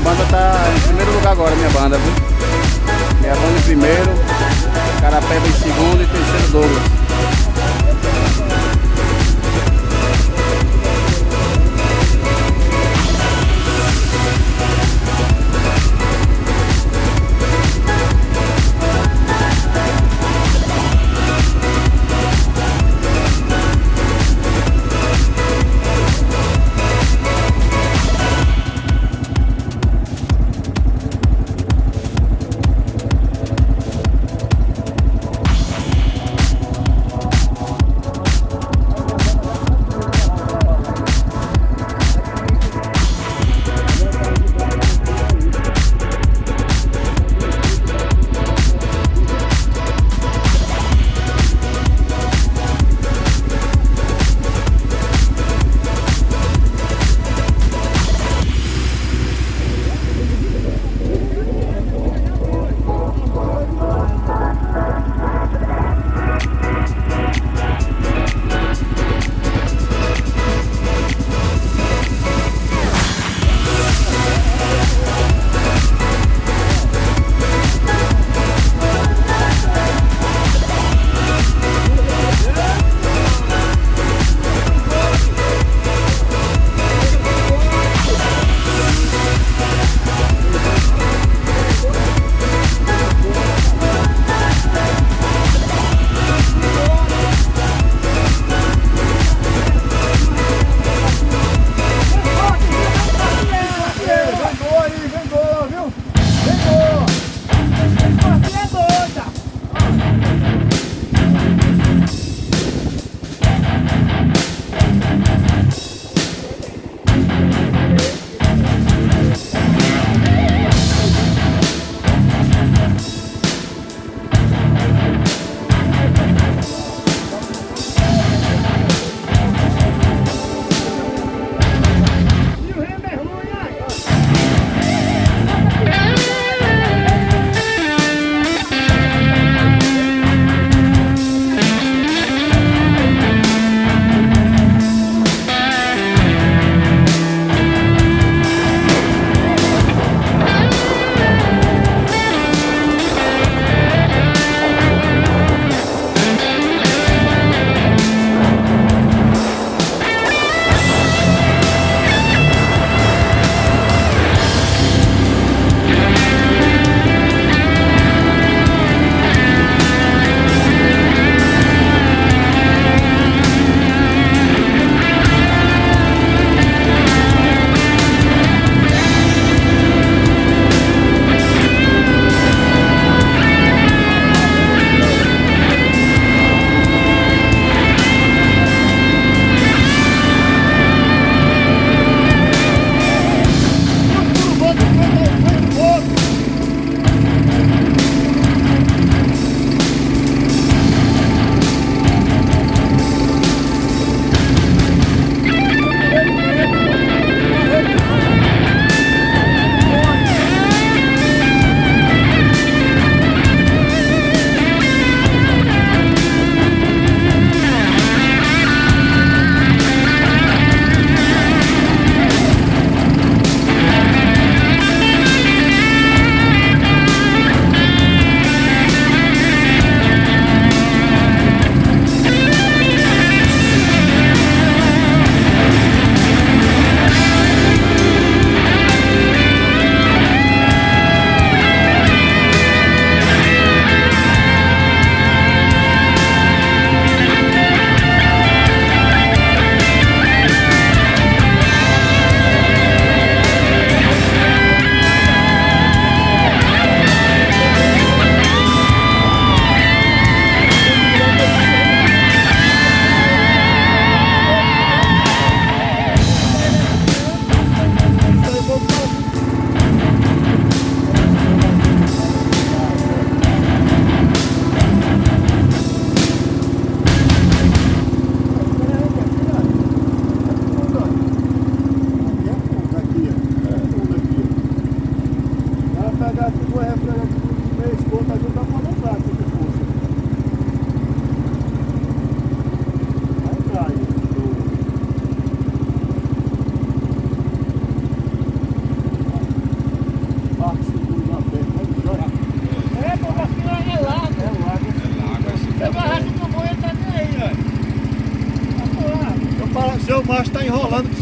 banda tá em primeiro lugar agora, minha banda, viu? Minha banda em primeiro, Carapeba em segundo e terceiro Douglas.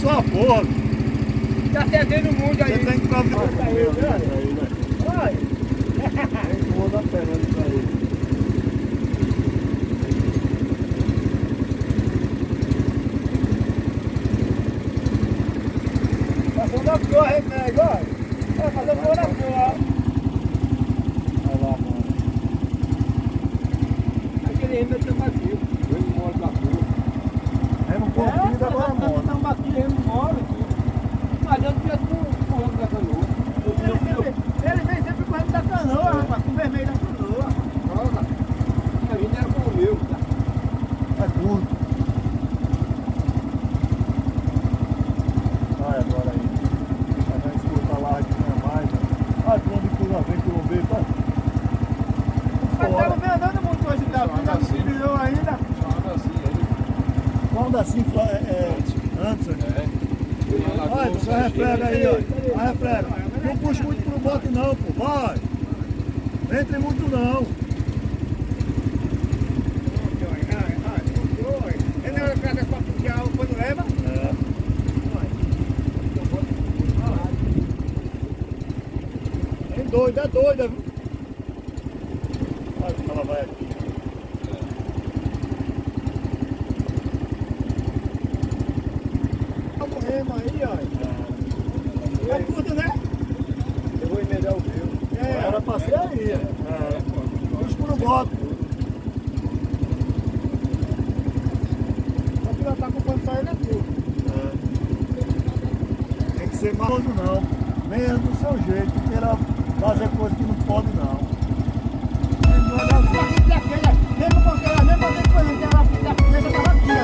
só a porra. Tá perdendo muito aí. Você tem que provar. Vai. Tem que rodar a perna pra ele. Passando a flor, remédio, ó. Vai fazer a flor na flor. Vai lá, mano. Aquele remédio tá vazio. Ele mora da rua. Remo corrida, agora mora. Estamos aqui, ele mora aqui. Mas eu tinha correndo da canoa. Ele vem sempre correndo da canoa, rapaz, com o vermelho da canoa. Olha, a gente era com o meu, tá? É curto. Vai agora aí. A gente escuta lá que não é mais. Ah, tu onde tu lá vem, tu não vê, tá? Mas tava vendo andando muito hoje, tá? Não se virou ainda. Quando assim, antes, né? Vai, você refrega aí, ó. Vai, refrega. Não puxa muito pro bote não, pô. Vai. Não entre muito não. Ele não é pra dar copo quando leva? É. É doida, viu? Olha como ela vai aqui. Aí, ó. É curto, né? Eu vou emendar o meu. Era pra ser aí. Puxa pro bote. Só que ela tá com condição aqui. Tem que ser maldoso não. Mesmo do seu jeito, não queira fazer coisa que não pode não. Mesmo porque ela mesmo tem coisa que ela fica a primeira tava aqui, né?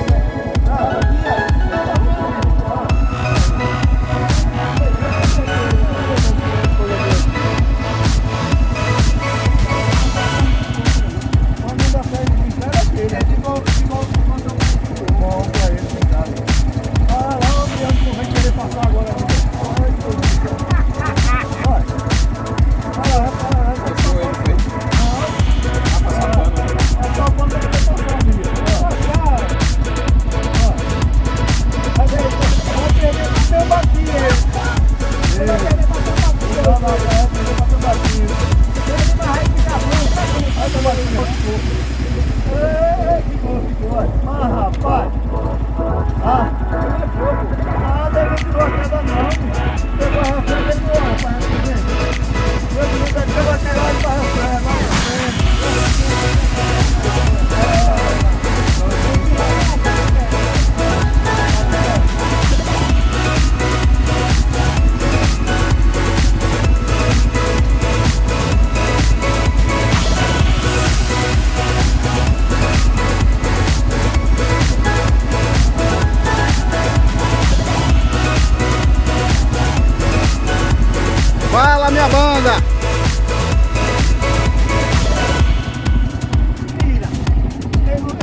Fala, minha banda!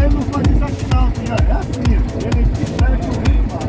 Ele não faz isso aqui não, filha. É assim. Ele espera que o rio faz.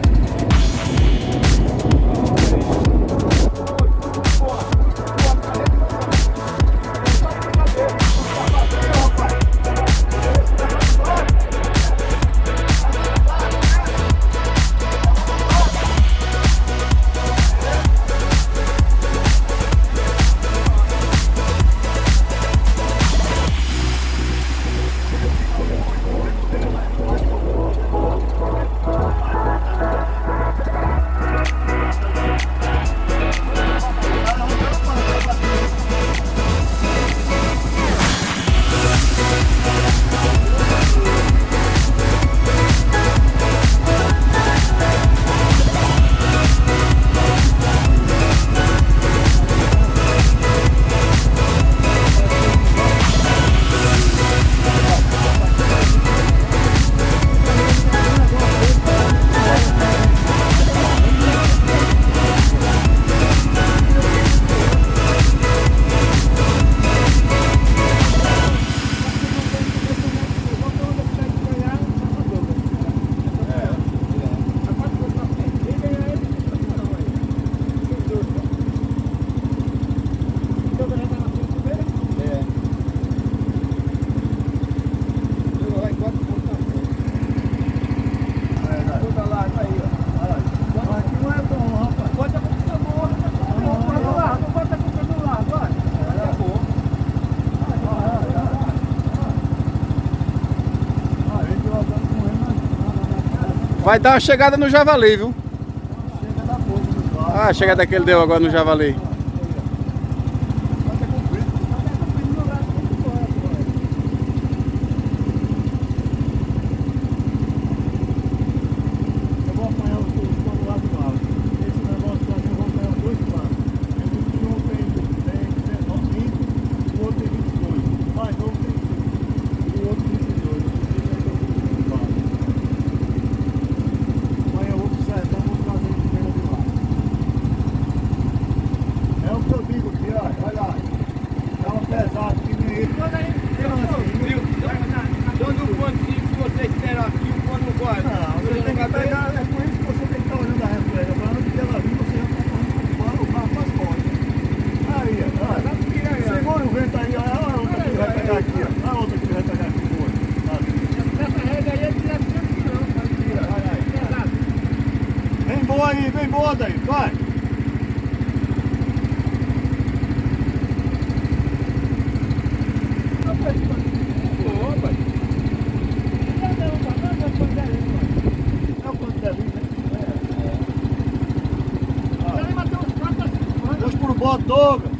Vai dar uma chegada no javali, viu? Chega da pouco do carro. Ah, a chegada que ele deu agora no javali. Eu vou apanhar os panos lá do lado. Esse negócio pra mim eu vou apanhar os dois panos. Um tem 20, o outro tem 22. O mais novo tem 5. E o outro 22. Amanhã eu vou pro sertão, vou trazer ele de beira de lá. É o que eu digo aqui, ó. Olha lá. Dá uma pesada que nem ele. Quando o pano que você espera aqui, o pano vai. Não, você tem que pegar, é por isso que você tem que estar olhando a reflexão. Para antes de ela vir, você já está correndo com o pano, o carro para as costas. Aí, ó. Segura o vento aí, ó. Olha a outra que vai pegar aqui, ó. Olha a outra que vai pegar aqui, boa. Essa regra aí é de leve não, pode tirar. Olha aí. Pesado. Vem boa aí, vem boa daí, vai. Opa. É o quanto deve, né? Dois por bota, Douglas.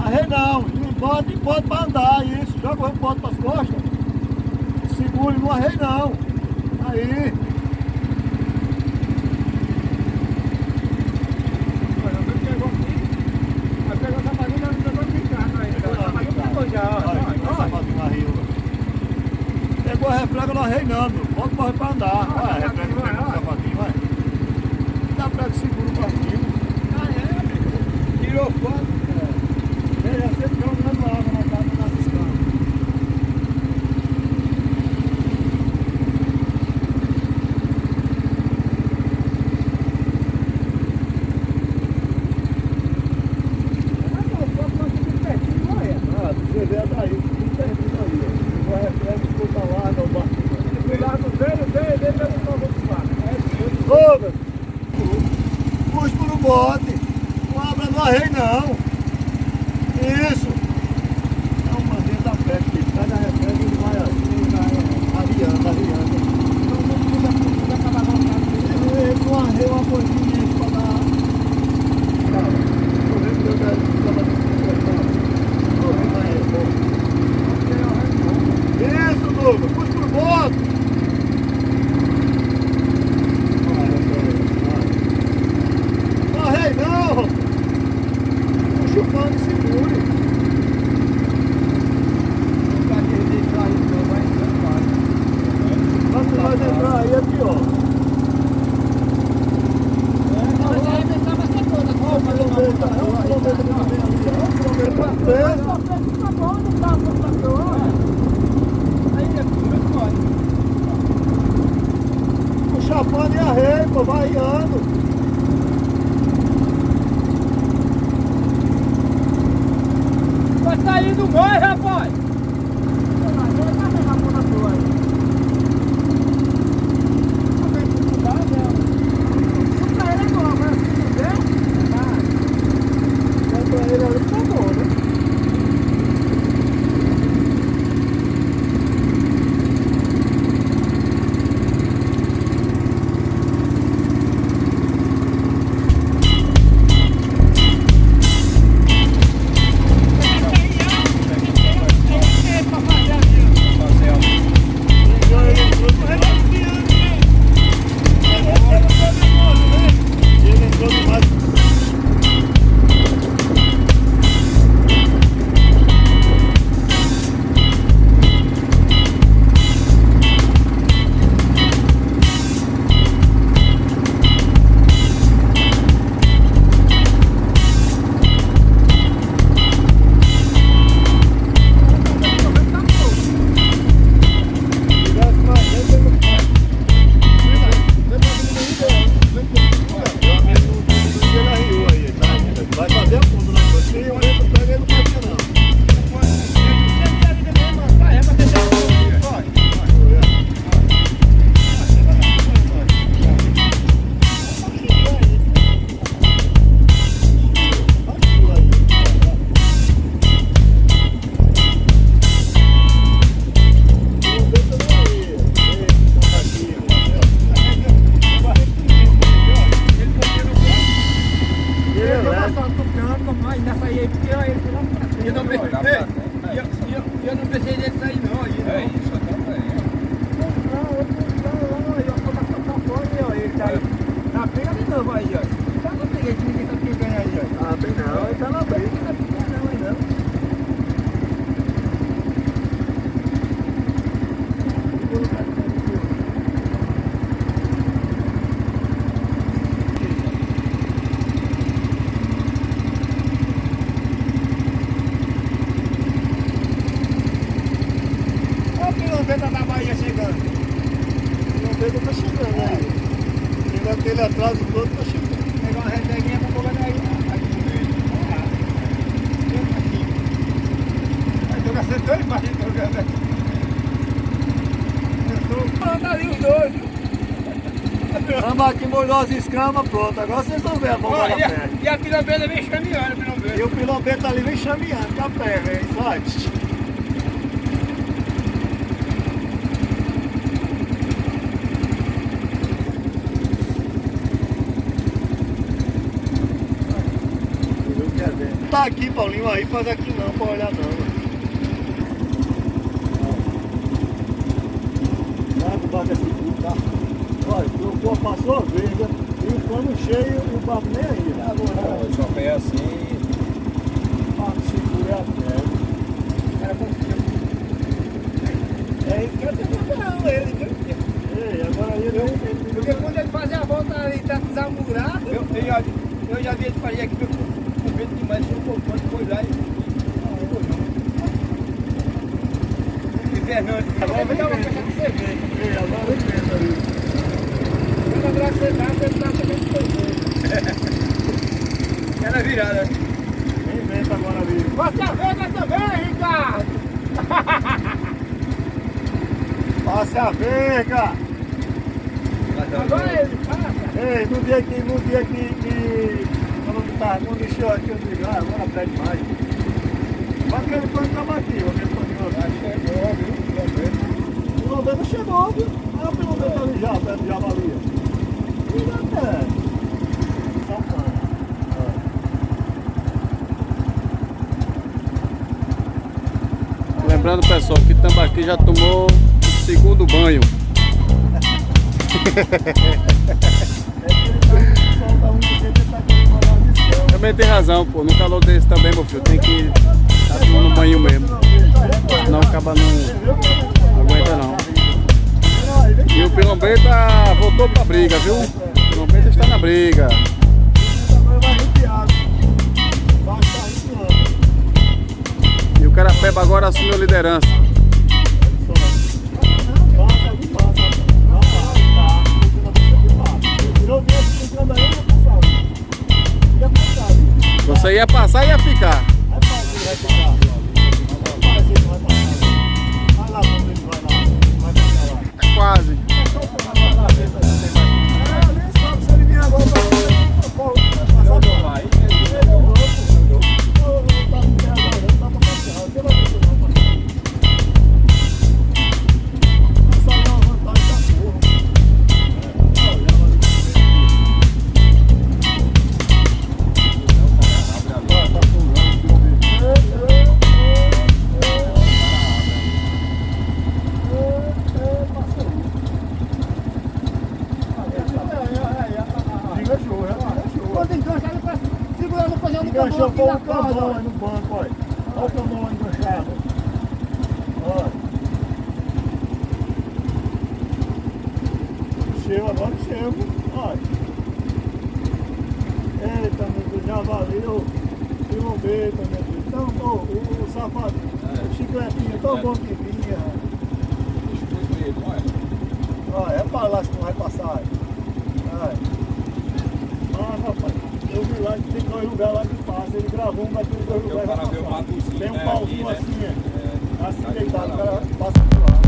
Arrei não, e bota para andar, isso. Joga o bota para as costas. Segure, não arrei não. Aí. Pegou a refrega, não arrei não, meu. Bota para andar. Olha, a refrega não pegou o sapatinho, vai. Dá pra que segura o partido. Tirou foto. Ele é sempre jogando água na casa das escamas. Ah, você vê daí, tudo pertinho aí, ó. O reflexo ficou pra lá, o barquinho. Cuidado, vem, Douglas, puxa pro bote. Não abra no arreio não. Isso. Dá uma dentro da festa, filho. Pega a refrega e vai arriando. Ele não arreia uma coisinha pra dar. Deixa eu ver se eu quero isso, Douglas, puxa pro bote. Não arrei não. Puxa o pano e segure. Quando nós entrar aí é pior. Mas aí vai ser toda. Olha o quilômetro que vem ali, ó. O quilômetro pra frente. Tá bom, não dá pra fazer hora. Aí é tudo pode. Puxa pano e arreio, pô, vai riando. Vai sair do goi, rapaz! Pra ele ali tá bom, né? tá só tocando, mas nessa aí, porque ele foi lá pra frente. Eu não pensei nele sair não, aí não. É isso, eu também. Não, ele tá aí. Na briga de novo aí, ó. Tá na briga, que ninguém sabe quem ganha aí, ó. Ah, bem não, ele tá na briga. Não sabe quem ganha não, aí não. Olha o pilombeta da Bahia chegando. O pilombeta tá chegando aí. Ele aquele atraso todo tá chegando. Pegar uma redeguinha pra colocar aí. Aqui no meio. Aí tô gastando dois barris, tô gastando. Pronto ali os dois. Vamos aqui, molhou as escamas, pronto. Agora vocês vão ver a bomba da pé. E a pilombeta vem chameando, a pilombeta. E o pilombeta ali vem chameando com a pé, velho. Vai. Tá aqui, Paulinho, aí faz aqui não, pra olhar não. Vai pro barco assim, tá? Olha, trocou, passou a venda e o pano cheio e o barco nem aí. Agora, Só foi assim. segura a terra. Era confio. É isso que eu tenho falando, ele, viu? Ei, agora ele... Porque quando ele fazia a volta ali, tá desamurado, eu já vi ele fazer aqui, com medo demais, quando foi lá e Fernando, agora vem dar uma caixa de cerveja. Ei, agora ele pensa ali. Quando atrás você tá, ele tá também de cerveja. Era virada. Quem inventa agora ali? Passa a vega também, Ricardo! Passe a vega! Agora ele passa. Ei, no dia que quando encheu aqui, eu digo, agora pede mais. Mas aquele pano tava aqui, aquele paninho lá. Chegou, viu? O pilombeta chegou, viu? Olha o pilombeta ali já, perto de Javalia. E já até. Só pano. Lembrando, pessoal, que Tambaqui já tomou o segundo banho. Também tem razão, pô. No calor desse também, meu filho, tem que estar tomando banho mesmo. Não acaba não aguenta não. E o pilombeta voltou pra briga, viu? O pilombeta está na briga. E o Carapeba agora assumiu a liderança. Você ia passar e ia ficar. É quase. Enganchou com o cambão aí no banco, olha. Olha o cambão enganchado. Olha. Encheu, agora encheu. Olha. Eita, meu Deus, já valeu. Pilombeta, meu Deus. Então, o safado, o chicletinho, tão bom que vinha. Olha, é pra lá se não vai passar. Olha. Ah, rapaz. Eu vi lá que tem dois lugares lá que passa, ele gravou um daqueles dois lugares lá. Tem um pauzinho assim, assim deitado, o cara passa por lá.